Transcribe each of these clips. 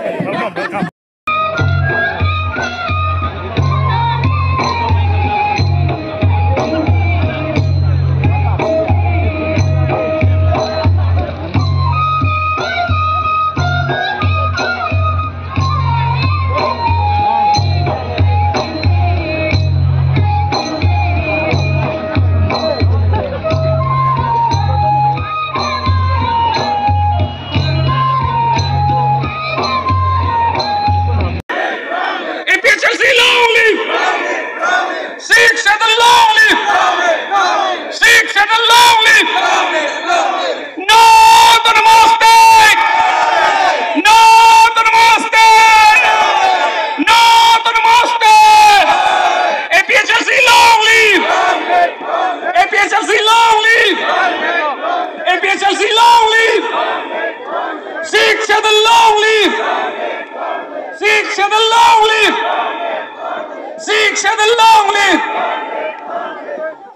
welcome.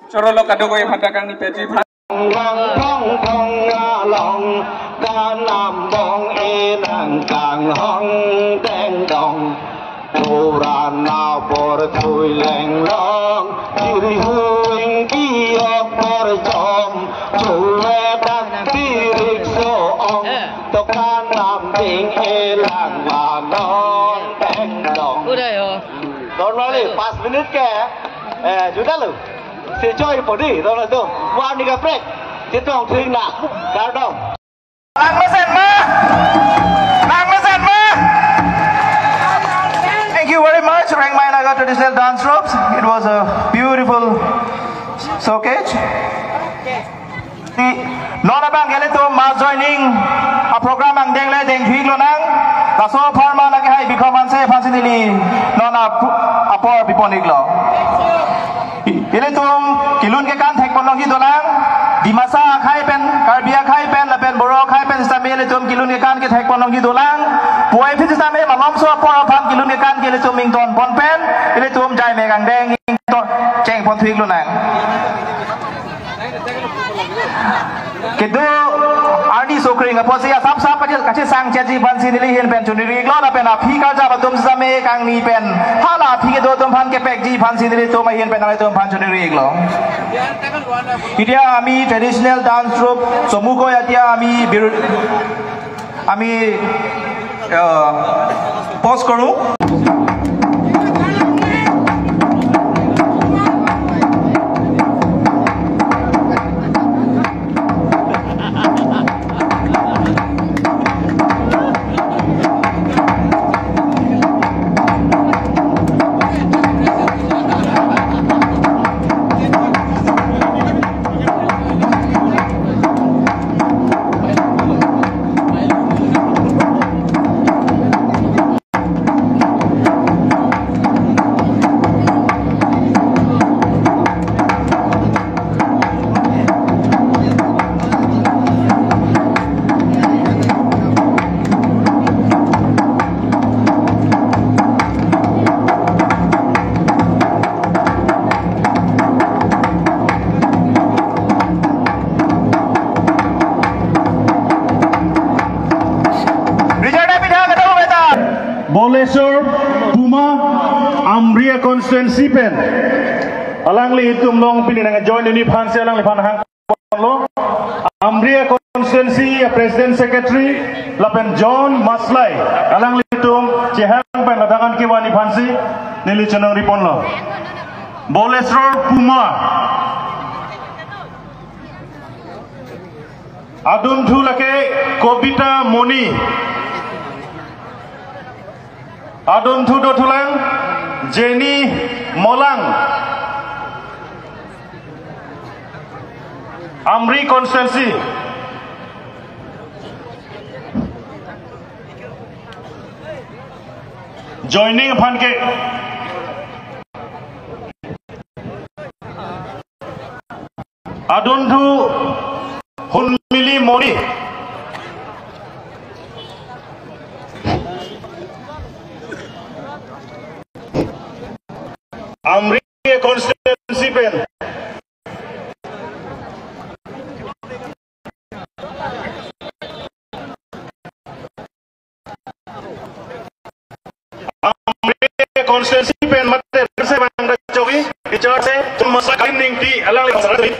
Choro lo kado koy phadakang ni peti phan phong phong long ca nam bong e nang kang hong teng dong ora na por thui leng long chiri huing ki ok por chom chu le dak ti rik so ong to ca nam ding e lang wa non teng dong udah yo don wali 5 minit ke sudah lu sẽ chơi phổ đi đó là đâu qua đi gặp break tiếp tục thương nào cao đâu làm mất giận mà thank you very much Rang Mai Naga traditional dance troops. It was a beautiful showcase. Nó là bang cái tôi mà joining a program ang deng le deng thuy lo nang la so pharma la ke hai become an se phan sin ni nó là apor biponik lo Ile tum kilun ke kan thek ponong hi dolang dimasa khai pen karbia khai pen la pen boro khai pen same ile tum kilun ke kan ke thek ponong hi dolang puai phi same ma lom so por pham kilun ke kan ke ile tum ming ton pon pen ile tum jai me gang deng to cheng pon thuik lu nang kedu ardi sokring apo sia sap sap kache sang chaji ban sin li hen pen chuni ri lo la pen a phi ka ja batum same kang ni pen hala phi ke do tum phan ke pek ji phan sin li to ma hen pen ala tum phan chuni ri lo idia ami traditional dance troupe somuko atia ami pause koru Bolesor Puma Ambria constituency pen alangli itum long pini nang join ini phan se alangli phan hang lo Ambria constituency president secretary lapen John Maslai alangli itum chehang pen ladakan kiwani phan si nili chonong ripon lo Bolesor Puma Adum thulake Kobita Moni Adon Thudo Thulang Jenny Molang Amri constituency joining Phanke Adon Thu Hunmili Moni Amri constituency pen constituency pen mate se bang chogi bicara se masa kain ti alang le pasar ni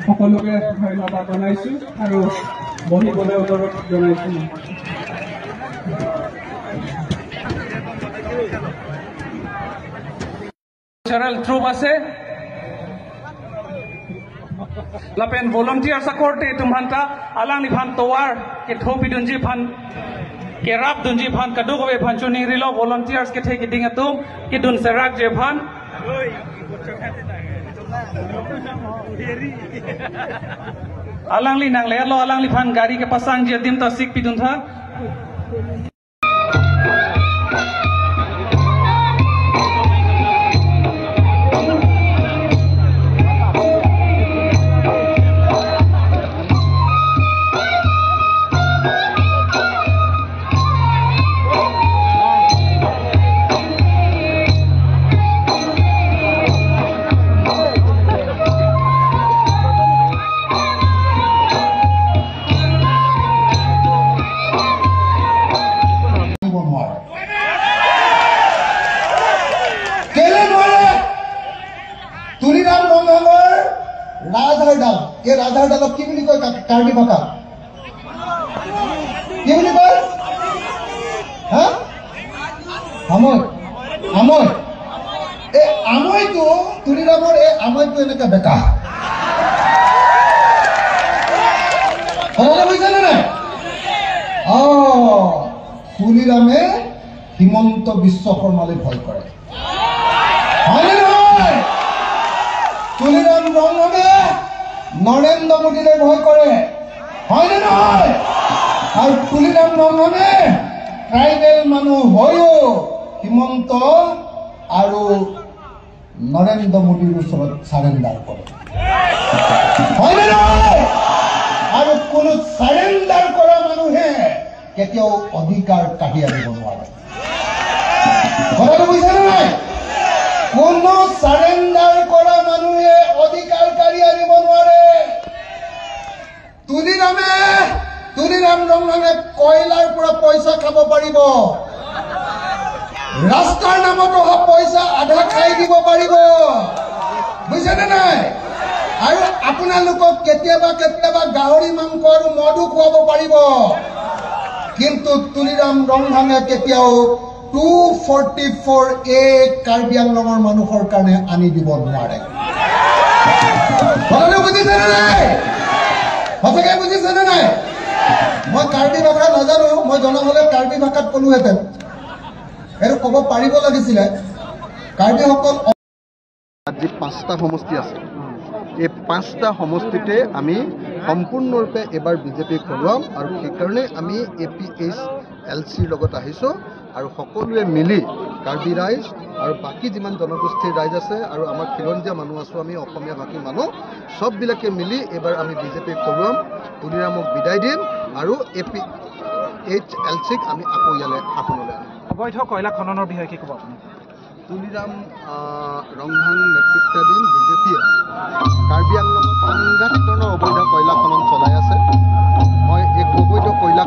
সকলোকে ধন্যবাদ জনাইছো আৰু বহিবলৈ অনুৰোধ জনাইছো। Cultural troop আছে lapen volunteer sakorde tumhanta alang ni phan towar ke thopi dunji phan ke rap dunji phan kadugobe phan chuni rilo volunteers ke theki dingatum ke dun serak je phan alang li nang le lo alang li phan gari ke pasang je dim ta sik pidun tha ये राधा डाल की कार्बी भाषा की हाँ আময় আময় এই আময়টো তুলিৰামৰ এই আময়টো এনেকা বেকা কথা বুজিছে নে নাই তুলিৰামে হিমন্ত বিশ্ব শৰ্মালৈ ভয় কৰে হয়নে নহয় তুলিৰাম ৰংৰঙে নৰেন্দ্ৰ মোদীলৈ ভয় কৰে হয়নে নহয় আৰু তুলিৰাম ৰংৰঙে ট্ৰাইবেল মানুহ হৈও হিমন্ত আৰু নৰেন্দ্ৰ মোদীৰ ওচৰত সাৰেন্ডাৰ কৰে হয়নে নহয় আৰু কোনো সাৰেন্ডাৰ কৰা মানুহে কেতিয়াও অধিকাৰ কাঢ়ি আনিব নোৱাৰে কথাটো বুজিছেনে নাই কোনো সাৰেন্ডাৰ কৰা মানুহে অধিকাৰ কাঢ়ি আনিব নোৱাৰে তুলিৰাম ৰংৰঙে কয়লাৰ পৰা পইচা খাব পাৰিব ৰাস্তাৰ নামত অহা পইচা আধা খাই দিব পাৰিব বুজিছেনে নাই আৰু আপোনালোকক কেতিয়াবা কেতিয়াবা গাহৰি মাংস আৰু মদু খুৱাব পাৰিব কিন্তু তুলিৰাম ৰংৰঙে কেতিয়াও 244A কাৰ্বি আংলঙৰ মানুহৰ কাৰণে আনি দিব নোৱাৰে কথাটো বুজিছেনে নাই সঁচাকৈ বুজিছেনে নাই মই কাৰ্বি ভাষা নাজানো মই জনা হলে কাৰ্বি ভাষাত কলোহেঁতেন এইটো ক'ব পাৰিব লাগিছিলে কাৰ্বিসকল আজি 5টা সমষ্টি আছে এই 5টা সমষ্টিতে আমি সম্পূৰ্ণৰূপে এবাৰ বিজেপি খলুৱাম আৰু সেইকাৰণে আমি APHLCৰ লগত আহিছোঁ আৰু সকলোৱে মিলি কাৰ্বি ৰাইজ আৰু বাকি যিমান জনগোষ্ঠীৰ ৰাইজ আছে আৰু আমাৰ খিলঞ্জীয়া মানুহ আছো আমি অসমীয়া ভাষী মানুহ সববিলাকে মিলি এবাৰ আমি বিজেপি খলুৱাম তুলিৰামক বিদায় দিম আৰু APHLCক আমি আকৌ ইয়ালৈ শাসনলৈ আনিম অবৈধ কয়লা খননৰ বিষয়ে কি ক'ব আপুনি তুলিৰাম ৰংহাং নেতৃত্বাধীন বিজেপিয়ে কাৰ্বি আংলঙত সাংঘাতিক ধৰণৰ অবৈধ কয়লা খনন চলাই আছে মই এই অবৈধ কয়লা